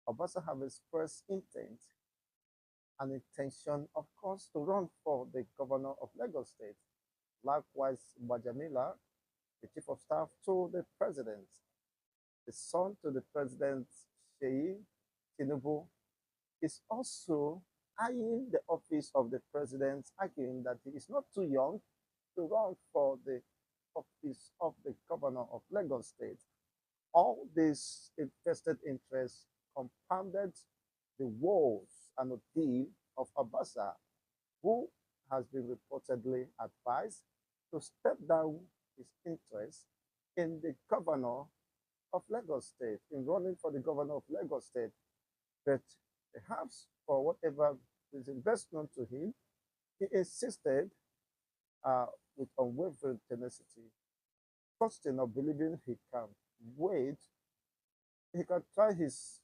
Obasa have expressed and intention, of course, to run for the governor of Lagos State. Likewise, Bajamila, the chief of staff to the president, the son to the president, Sheyi Tinubu, is also eyeing the office of the president, arguing that he is not too young to run for the office of the governor of Lagos State. All these invested interests compounded the woes and ordeal of Obasa, who has been reportedly advised to step down his interest in the governor of Lagos State, in running for the governor of Lagos State. But perhaps for whatever is best known to him, he insisted uh, with unwavering tenacity, trusting or believing he can wait, he can try his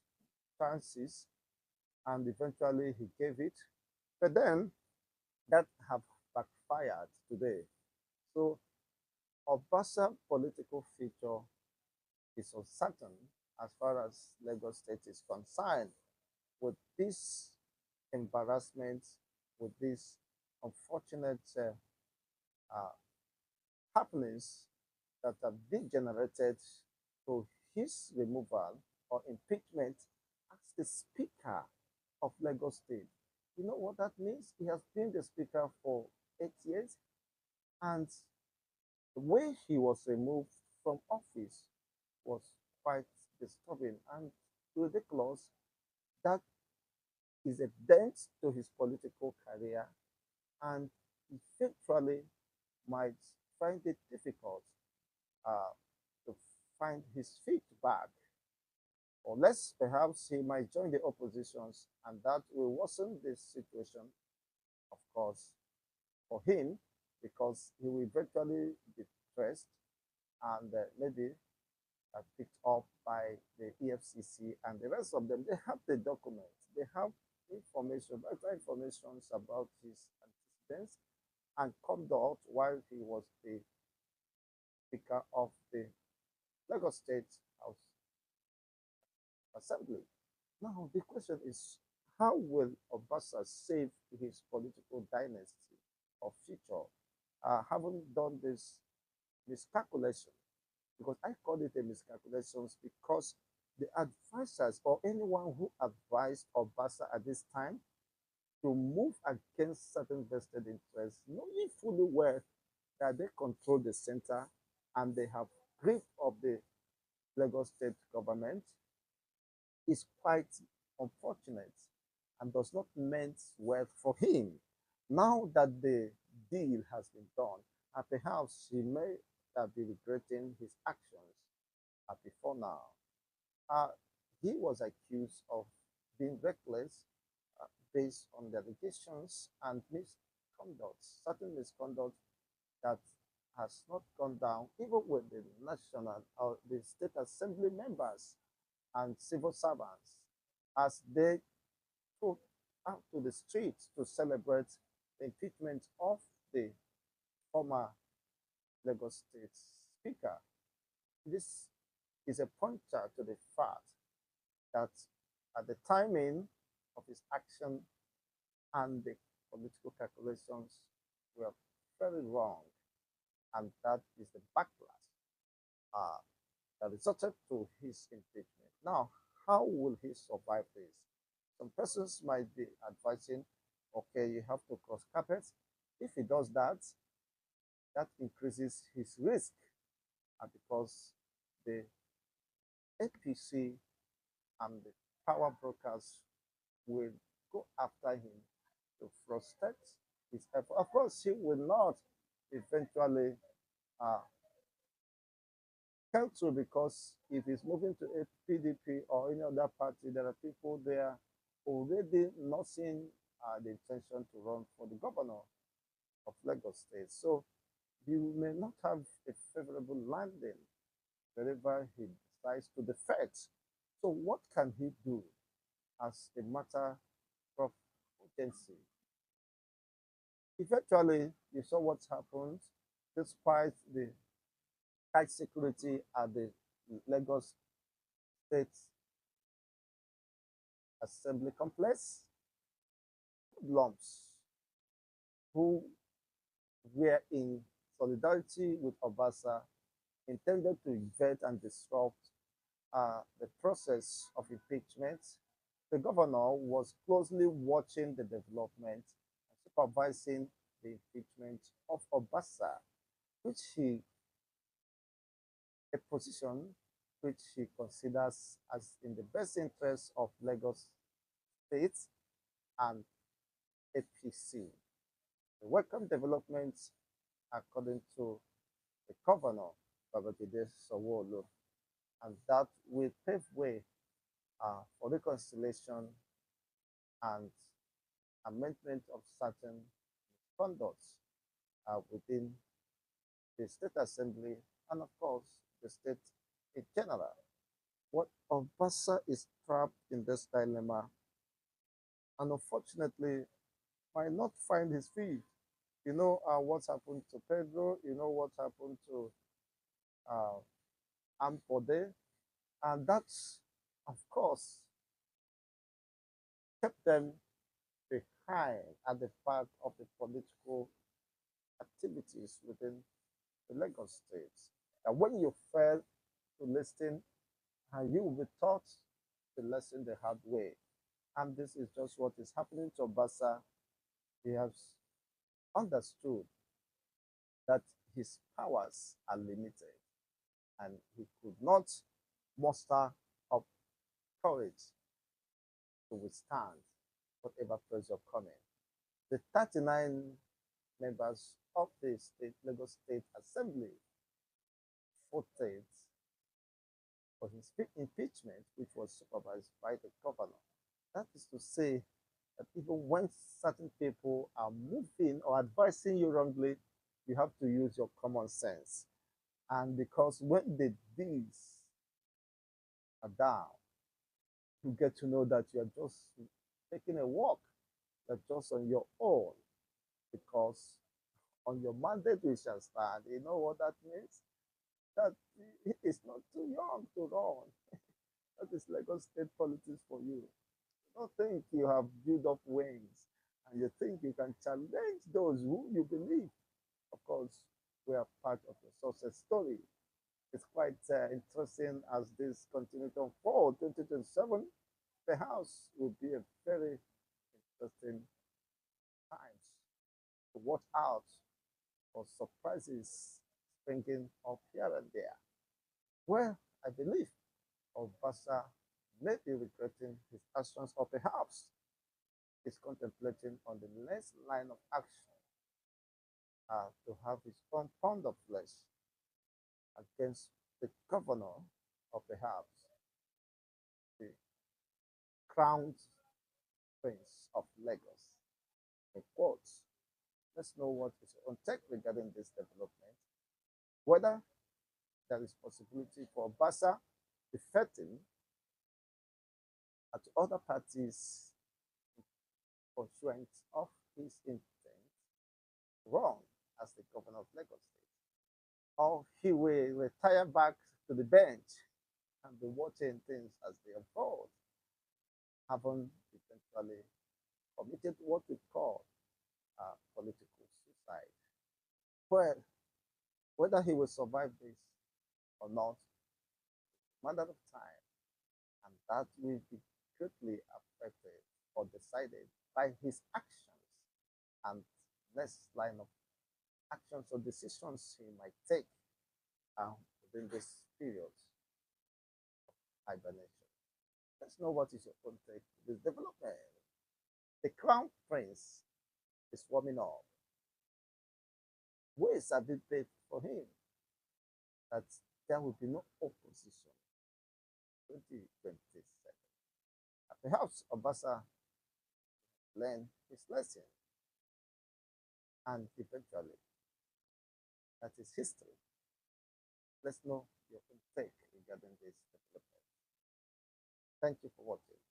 chances, and eventually he gave it. But then that have backfired today. So Obasa political future is uncertain as far as Lagos State is concerned. With this embarrassment, with this unfortunate uh, happenings that have degenerated to his removal or impeachment as the Speaker of Lagos State. You know what that means? He has been the Speaker for 8 years, and the way he was removed from office was quite disturbing and ridiculous. That is a dent to his political career, and eventually might find it difficult uh, to find his feet back. Unless perhaps he might join the oppositions, and that will worsen this situation, of course, for him, because he will eventually be pressed and maybe picked up by the EFCC and the rest of them. They have the documents, they have information, vital information about his antecedents and conduct while he was the Speaker of the Lagos State House Assembly. Now, the question is, how will Obasa save his political dynasty or future? Having done this miscalculation, because I call it a miscalculations because the advisors or anyone who advised Obasa at this time to move against certain vested interests, knowing fully well that they control the center and they have grip of the Lagos state government, is quite unfortunate and does not mean well for him. Now that the deal has been done, and perhaps he may be regretting his actions before now. Uh, he was accused of being reckless based on the allegations and misconduct, certain misconduct that has not gone down, even with the national or the state assembly members and civil servants, as they took out to the streets to celebrate the impeachment of the former Lagos State Speaker. This is a pointer to the fact that at the timing of his action and the political calculations were very wrong, and that is the backlash uh, that resulted to his impeachment. Now, how will he survive this? Some persons might be advising, okay, you have to cross carpets. If he does that, that increases his risk because the APC and the power brokers will go after him to frustrate his effort. Of course, he will not eventually uh, come through, because if he's moving to a PDP or any other party, there are people there already not seeing the intention to run for the governor of Lagos State. So he may not have a favorable landing wherever he decides to defect. So what can he do as a matter of urgency? Eventually, you saw what happened despite the tight security at the Lagos State Assembly complex, lumps who were in solidarity with Obasa intended to invade and disrupt the process of impeachment. The governor was closely watching the development and supervising the impeachment of Obasa, which he a position which he considers as in the best interest of Lagos State and APC. The welcome developments, according to the governor, Babajide Sanwo-Olu, and that will pave way for reconciliation and amendment of certain conducts within the state assembly and, of course, the state in general. What Obasa is trapped in this dilemma and unfortunately might not find his feet. You know what's happened to Pedro, you know what happened to uh, Ampode, and that's, of course, kept them behind at the back of the political activities within the Lagos State. And when you fail to listen, you will be taught the lesson the hard way. And this is just what is happening to Obasa. He has understood that his powers are limited and he could not muster up courage to withstand whatever pressure coming. The 39 members of the Lagos State Assembly voted for his impeachment, which was supervised by the governor. That is to say that even when certain people are moving or advising you wrongly, you have to use your common sense. And because when the deeds are down, you get to know that you are just taking a walk, you're just on your own, because on your mandate we shall stand. You know what that means? That it's not too young to run. That is Lagos State politics for you. You don't think you have built up wings and you think you can challenge those who you believe. Of course, we are part of the success story. It's quite interesting as this continues to unfold. 2027, perhaps will be a very interesting time to watch out for surprises springing up here and there. Well, I believe Obasa may be regretting his actions or perhaps is contemplating on the next line of action to have his own pound of flesh against the governor or perhaps the crowned prince of Lagos. In quotes, let's know what is your own take regarding this development, whether there is possibility for Obasa defecting to other parties pursuant of his intent wrong as the governor of Lagos State, or he will retire back to the bench and be watching things as they unfold, having eventually committed what we call political suicide. Well, whether he will survive this or not, matter of time, and that will be greatly affected or decided by his actions and next line of actions or decisions he might take within this period of hibernation. Let's know what is your own take on this development. The crown prince is warming up. Ways are being paid for him that there will be no opposition 2027. Perhaps Obasa learn his lesson and eventually that is history. Let's know your own take regarding this development. Thank you for watching.